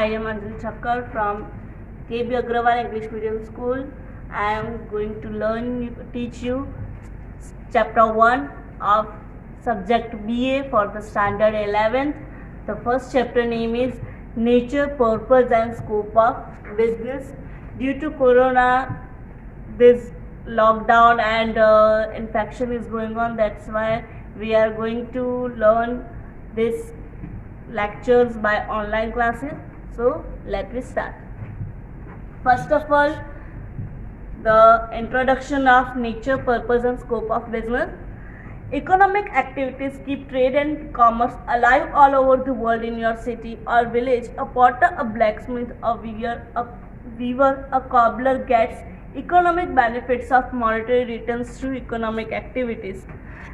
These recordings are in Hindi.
I am Anjali Thakkar from KB Agrawal English Medium School. I am going to teach you chapter 1 of subject BA for the standard 11th. The first chapter name is Nature, Purpose and Scope of Business. Due to Corona, this lockdown and infection is going on. That's why we are going to learn this lectures by online classes. So let me start. First of all, the introduction of nature, purpose and scope of business. Economic activities keep trade and commerce alive all over the world. In your city or village, a potter, a blacksmith, a weaver, a cobbler gets economic benefits of monetary returns through economic activities.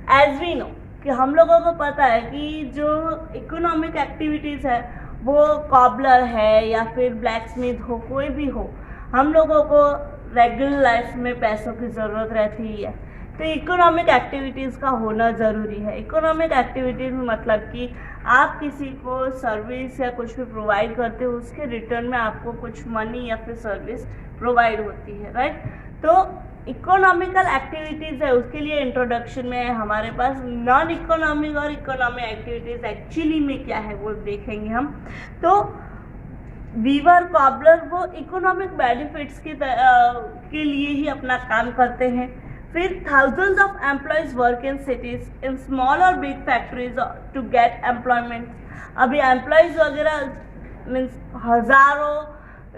As we know कि हम लोगों को पता है कि जो इकोनॉमिक एक्टिविटीज़ है वो कॉबलर है या फिर ब्लैकस्मिथ हो, कोई भी हो, हम लोगों को रेगुलर लाइफ में पैसों की ज़रूरत रहती है, तो इकोनॉमिक एक्टिविटीज़ का होना ज़रूरी है. इकोनॉमिक एक्टिविटीज़ में मतलब कि आप किसी को सर्विस या कुछ भी प्रोवाइड करते हो, उसके रिटर्न में आपको कुछ मनी या फिर सर्विस प्रोवाइड होती है, राइट. तो इकोनॉमिकल एक्टिविटीज़ है, उसके लिए इंट्रोडक्शन में हमारे पास नॉन इकोनॉमिक और इकोनॉमिक एक्टिविटीज़ एक्चुअली में क्या है वो देखेंगे हम. तो वीवर, कॉबलर वो इकोनॉमिक बेनिफिट्स के लिए ही अपना काम करते हैं. फिर thousands of employees work in cities in small और big factories to get employment. अभी एम्प्लॉयज़ वगैरह मीन्स हज़ारों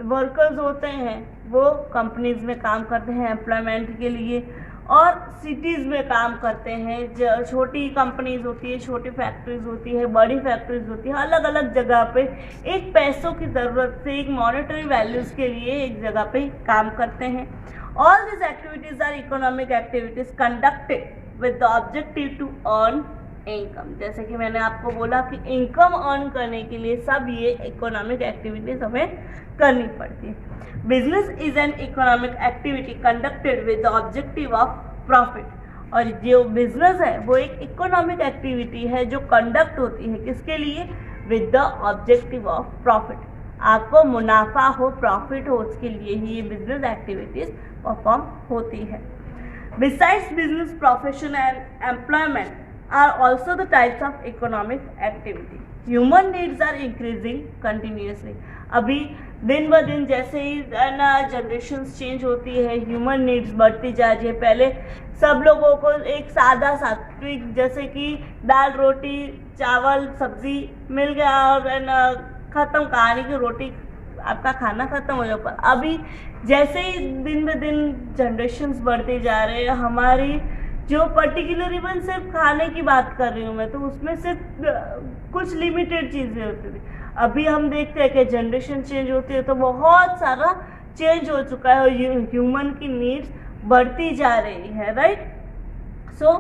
वर्कर्स होते हैं, वो कंपनीज में काम करते हैं एम्प्लॉयमेंट के लिए, और सिटीज़ में काम करते हैं. छोटी कंपनीज होती है, छोटी फैक्ट्रीज होती है, बड़ी फैक्ट्रीज होती है, अलग अलग जगह पे एक पैसों की ज़रूरत से, एक मॉनेटरी वैल्यूज़ के लिए एक जगह पे काम करते हैं. All this activities are economic activities conducted with the objective to earn income. जैसे कि मैंने आपको बोला कि इनकम अर्न करने के लिए सब ये इकोनॉमिक एक्टिविटीज़ हमें करनी पड़ती है. Business is an economic activity conducted with the objective of profit. और जो बिजनेस है वो एक इकोनॉमिक एक्टिविटी है जो कंडक्ट होती है किसके लिए? With the objective of profit. आपको मुनाफा हो, प्रॉफिट हो, उसके लिए ही ये बिजनेस एक्टिविटीज परफॉर्म होती है. Besides business, profession and employment are also the types of economic activity. Human needs are increasing continuously. अभी दिन ब दिन जैसे ही ना जनरेशन्स चेंज होती है, ह्यूमन नीड्स बढ़ती जा रही है. पहले सब लोगों को एक सादा सात्विक जैसे कि दाल रोटी चावल सब्जी मिल गया और ना ख़त्म, कहानी की रोटी आपका खाना ख़त्म हो जाए. पर अभी जैसे ही दिन ब दिन जनरेशन्स बढ़ते जा रहे हैं, हमारी जो पर्टिकुलर इवन सिर्फ खाने की बात कर रही हूँ मैं, तो उसमें सिर्फ कुछ लिमिटेड चीज़ें होती थी. अभी हम देखते हैं कि जनरेशन चेंज होती है तो बहुत सारा चेंज हो चुका है और ह्यूमन की नीड्स बढ़ती जा रही है, right. So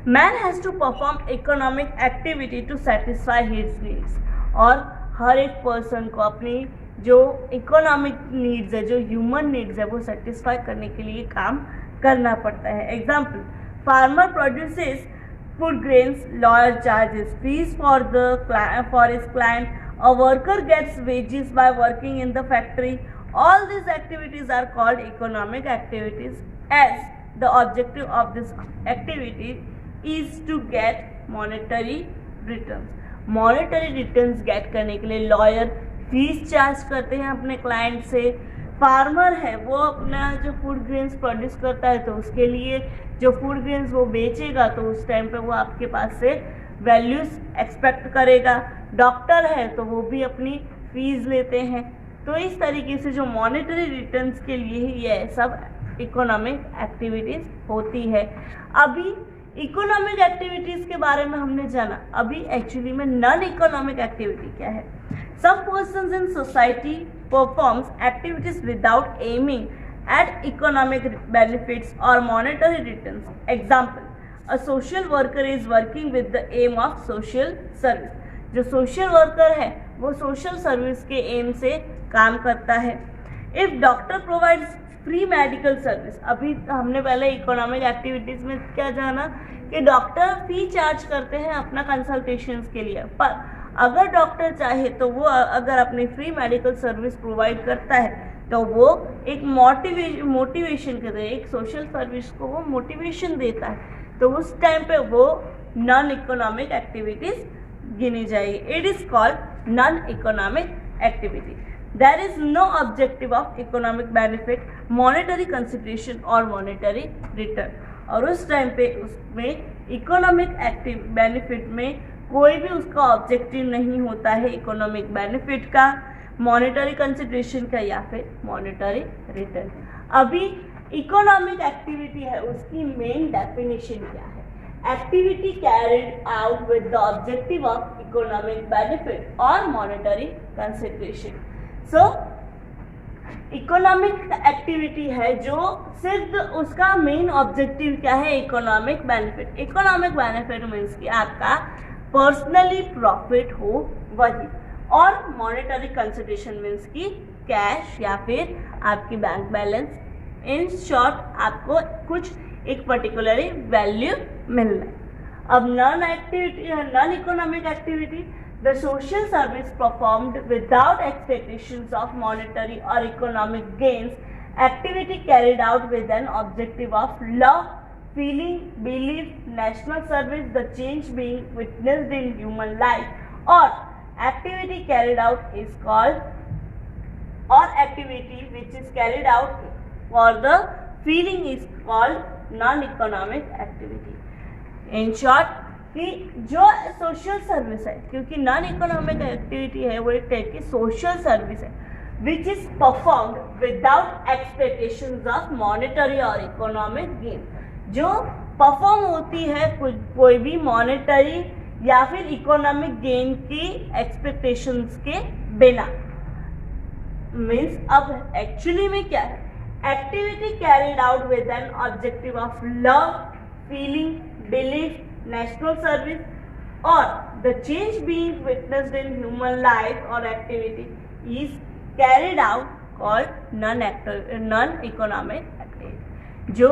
man has to perform economic activity to satisfy his needs. और हर एक पर्सन को अपनी जो इकोनॉमिक नीड्स है, जो ह्यूमन नीड्स है, वो सेटिस्फाई करने के लिए काम करना पड़ता है. Example, farmer produces food grains, lawyer charges fees for his client, a worker gets wages by working in the factory. All these activities are called economic activities, as the objective of this activity is to get monetary returns. Monetary returns get करने के लिए lawyer fees चार्ज करते हैं अपने क्लाइंट से. फार्मर है वो अपना जो फूड ग्रेन्स प्रोड्यूस करता है, तो उसके लिए जो फूड ग्रेन्स वो बेचेगा तो उस टाइम पे वो आपके पास से वैल्यूज़ एक्सपेक्ट करेगा. डॉक्टर है तो वो भी अपनी फीस लेते हैं. तो इस तरीके से जो मॉनेटरी रिटर्न्स के लिए ही ये सब इकोनॉमिक एक्टिविटीज़ होती है. अभी इकोनॉमिक एक्टिविटीज़ के बारे में हमने जाना. अभी एक्चुअली में नॉन इकोनॉमिक एक्टिविटी क्या है? Some persons in society performs activities without aiming at economic benefits or monetary returns. Example, a social worker is working with the aim of social service. जो social worker है वो social service के aim से काम करता है. If doctor provides free medical service, अभी हमने पहले इकोनॉमिक एक्टिविटीज़ में क्या जाना कि डॉक्टर फी चार्ज करते हैं अपना कंसल्टेशंस के लिए, पर अगर डॉक्टर चाहे तो वो अगर अपनी फ्री मेडिकल सर्विस प्रोवाइड करता है तो वो एक मोटिवेशन करता है, एक सोशल सर्विस को वो मोटिवेशन देता है, तो उस टाइम पे वो नॉन इकोनॉमिक एक्टिविटीज गिनी जाएगी. It is called non economic activity. There is no objective of economic benefit, monetary consideration और मॉनेटरी रिटर्न. और उस टाइम पे उसमें इकोनॉमिक एक्टिव बेनिफिट में कोई भी उसका ऑब्जेक्टिव नहीं होता है इकोनॉमिक बेनिफिट का, मॉनेटरी कंसिडरेशन का या फिर मॉनेटरी रिटर्न. अभी इकोनॉमिक एक्टिविटी है, उसकी मेन डेफिनेशन क्या है? Activity carried out with the objective of economic benefit और monetary consideration. So economic activity है जो सिर्फ उसका मेन ऑब्जेक्टिव क्या है? Economic benefit. Economic benefit means कि आपका पर्सनली प्रॉफिट हो वही, और मॉनेटरी कंसिडरेशन मीन्स की कैश या फिर आपकी बैंक बैलेंस. इन शॉर्ट आपको कुछ एक पर्टिकुलर वैल्यू मिलना है. अब non economic activity, the social service performed without expectations of monetary और economic gains, activity carried out with an objective of love, feeling, belief, national service, the change being witnessed in human life, or activity carried out is called, or activity which is carried out for the feeling is called non-economic activity. In short कि जो सोशल सर्विस है, क्योंकि नॉन इकोनॉमिक एक्टिविटी है वो एक टाइप की सोशल सर्विस है which is performed without expectations of monetary और इकोनॉमिक गेन, जो परफॉर्म होती है कोई भी मॉनेटरी या फिर इकोनॉमिक गेन की एक्सपेक्टेशंस के बिना. मीन्स अब एक्चुअली में क्या है? Activity carried out with an objective of love, feeling, belief, national service और the change being witnessed in human life और activity is carried out called non economic activity. जो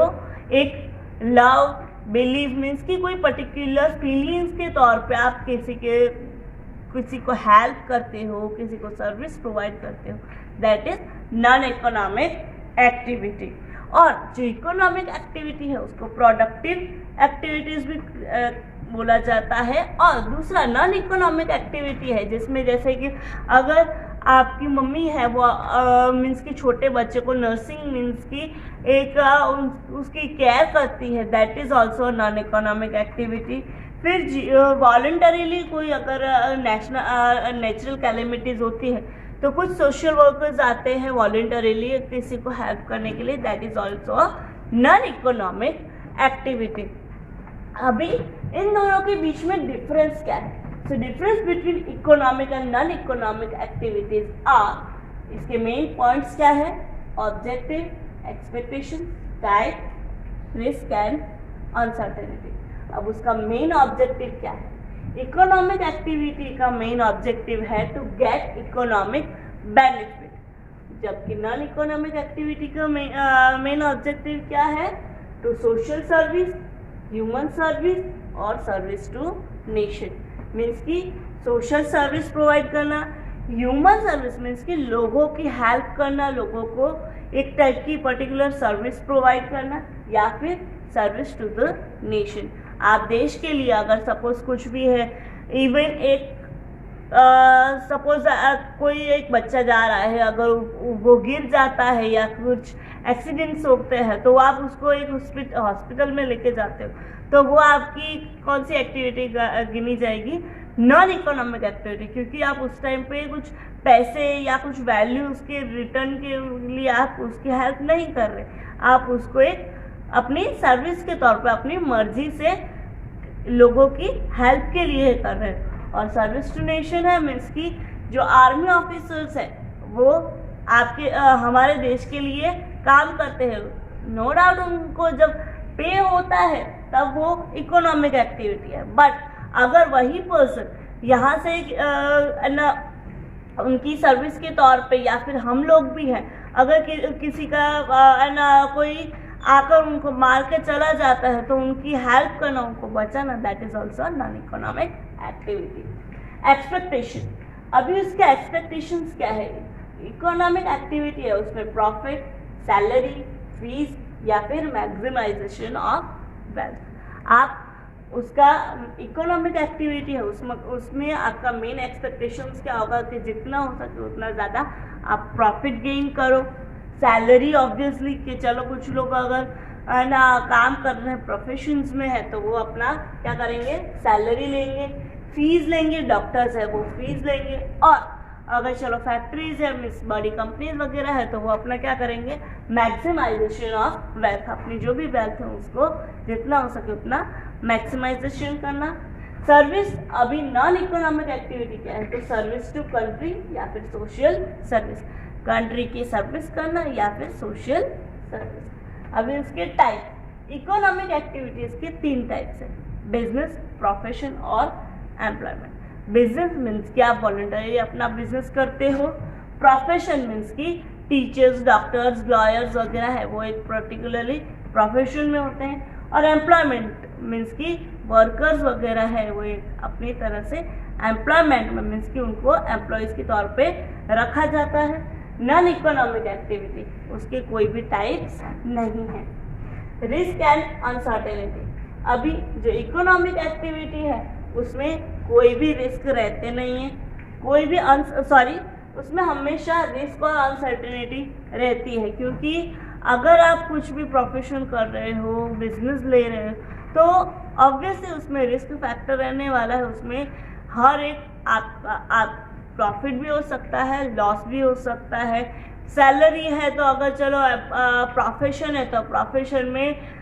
एक लव, बिलीव मीन्स कि कोई पर्टिकुलर फीलिंग्स के तौर पे आप किसी को हेल्प करते हो, किसी को सर्विस प्रोवाइड करते हो, that is non economic activity. और जो इकोनॉमिक एक्टिविटी है उसको प्रोडक्टिव एक्टिविटीज भी बोला जाता है. और दूसरा नॉन इकोनॉमिक एक्टिविटी है जिसमें जैसे कि अगर आपकी मम्मी है वो मीन्स कि छोटे बच्चे को नर्सिंग मीन्स की एक उसकी केयर करती है, that is also non economic activity. फिर वॉलंटरीली कोई अगर नेचुरल कैलेमिटीज होती है तो कुछ सोशल वर्कर्स आते हैं वॉलंटरीली किसी को हेल्प करने के लिए, that is also non economic activity. अभी इन दोनों के बीच में डिफरेंस क्या है? So difference between economic and non-economic activities are, इसके मेन पॉइंट्स क्या है? Objective, expectation, type, risk and uncertainty. अब उसका मेन ऑब्जेक्टिव क्या है? इकोनॉमिक एक्टिविटी का मेन ऑब्जेक्टिव है टू गेट इकोनॉमिक बेनिफिट, जबकि नॉन इकोनॉमिक एक्टिविटी का मेन ऑब्जेक्टिव क्या है? To social service, human service और सर्विस टू नेशन. मीन्स कि सोशल सर्विस प्रोवाइड करना, ह्यूमन सर्विस मीन्स कि लोगों की हेल्प करना, लोगों को एक टाइप की पर्टिकुलर सर्विस प्रोवाइड करना, या फिर सर्विस टू द नेशन. आप देश के लिए अगर सपोज कुछ भी है, इवन एक सपोज कोई एक बच्चा जा रहा है, अगर वो गिर जाता है या कुछ एक्सीडेंट्स होते हैं तो आप उसको एक हॉस्पिटल में लेके जाते हो, तो वो आपकी कौन सी एक्टिविटी गिनी जाएगी? नॉन इकोनॉमिक एक्टिविटी, क्योंकि आप उस टाइम पे कुछ पैसे या कुछ वैल्यू उसके रिटर्न के लिए आप उसकी हेल्प नहीं कर रहे, आप उसको एक अपनी सर्विस के तौर पे अपनी मर्जी से लोगों की हेल्प के लिए कर रहे हैं. और सर्विस टू नेशन है मीन्स की जो आर्मी ऑफिसर्स है वो आपके हमारे देश के लिए काम करते हैं. नो डाउट उनको जब पे होता है तब वो इकोनॉमिक एक्टिविटी है, बट अगर वही पर्सन यहाँ से उनकी सर्विस के तौर पे या फिर हम लोग भी हैं, अगर किसी का कोई आकर उनको मार के चला जाता है तो उनकी हेल्प करना, उनको बचाना, that is also non economic activity. Expectation, अभी उसके एक्सपेक्टेशंस क्या है? इकोनॉमिक एक्टिविटी है, उसमें प्रॉफिट, सैलरी, फीस या फिर मैक्सिमाइजेशन ऑफ वेल्थ। आप उसका इकोनॉमिक एक्टिविटी है, उसमें आपका मेन एक्सपेक्टेशंस क्या होगा कि जितना हो सके उतना ज़्यादा आप प्रॉफिट गेन करो। सैलरी ऑब्वियसली कि चलो कुछ लोग अगर ना काम कर रहे हैं, प्रोफेशंस में है, तो वो अपना क्या करेंगे? सैलरी लेंगे। फीस लेंगे, डॉक्टर्स है वो फीस लेंगे। और अगर चलो फैक्ट्रीज है, मिस बड़ी कंपनीज वगैरह है, तो वो अपना क्या करेंगे? मैक्सिमाइजेशन ऑफ वेल्थ, अपनी जो भी वेल्थ है उसको जितना हो सके उतना मैक्सिमाइजेशन करना। सर्विस, अभी नॉन इकोनॉमिक एक्टिविटी क्या है? तो सर्विस टू कंट्री या फिर सोशल सर्विस, कंट्री की सर्विस करना या फिर सोशल सर्विस। अभी उसके टाइप, इकोनॉमिक एक्टिविटीज के 3 टाइप्स है, बिजनेस, प्रोफेशन और एम्प्लॉयमेंट। बिजनेस मीन्स कि आप वॉलंटरी अपना बिजनेस करते हो। प्रोफेशन मीन्स कि टीचर्स, डॉक्टर्स, लॉयर्स वगैरह है वो एक पर्टिकुलरली प्रोफेशन में होते हैं। और एम्प्लॉयमेंट मीन्स कि वर्कर्स वगैरह है वो एक अपनी तरह से एम्प्लॉयमेंट में मीन्स कि उनको एम्प्लॉयज़ के तौर पे रखा जाता है। नॉन इकोनॉमिक एक्टिविटी, उसके कोई भी टाइप्स नहीं है। रिस्क एंड अनसर्टेनिटी, अभी जो इकोनॉमिक एक्टिविटी है उसमें कोई भी रिस्क रहते नहीं है, कोई भी उसमें हमेशा रिस्क और अनसर्टेनिटी रहती है, क्योंकि अगर आप कुछ भी प्रोफेशन कर रहे हो, बिजनेस ले रहे हो, तो ऑब्वियसली उसमें रिस्क फैक्टर रहने वाला है। उसमें हर एक आप प्रॉफिट भी हो सकता है, लॉस भी हो सकता है। सैलरी है तो अगर चलो प्रोफेशन है तो प्रोफेशन में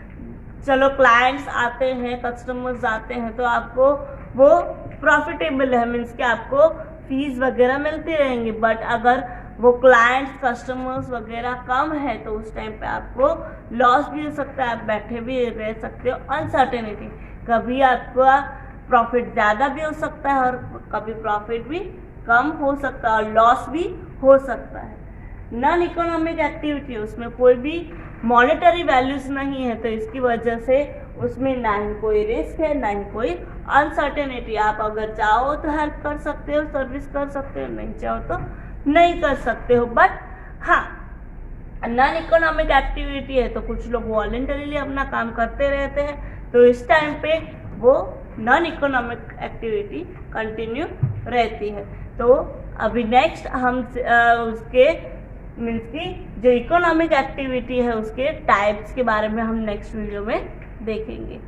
चलो क्लाइंट्स आते हैं, कस्टमर्स आते हैं, तो आपको वो प्रॉफिटेबल है, मीन्स कि आपको फीस वगैरह मिलती रहेंगी। बट अगर वो क्लाइंट्स, कस्टमर्स वगैरह कम है तो उस टाइम पे आपको लॉस भी हो सकता है, आप बैठे भी रह सकते हो। अनसर्टेनिटी, कभी आपका प्रॉफिट ज़्यादा भी हो सकता है और कभी प्रॉफिट भी कम हो सकता है और लॉस भी हो सकता है। नॉन इकोनॉमिक एक्टिविटी, उसमें कोई भी मॉनेटरी वैल्यूज नहीं है, तो इसकी वजह से उसमें ना ही कोई रिस्क है ना ही कोई अनसर्टेनिटी। आप अगर चाहो तो हेल्प कर सकते हो, सर्विस कर सकते हो, नहीं चाहो तो नहीं कर सकते हो। बट हाँ, नॉन इकोनॉमिक एक्टिविटी है तो कुछ लोग वॉलंटरीली अपना काम करते रहते हैं, तो इस टाइम पे वो नॉन इकोनॉमिक एक्टिविटी कंटिन्यू रहती है। तो अभी नेक्स्ट हम उसके मीन्स की जो इकोनॉमिक एक्टिविटी है उसके टाइप्स के बारे में हम नेक्स्ट वीडियो में देखेंगे।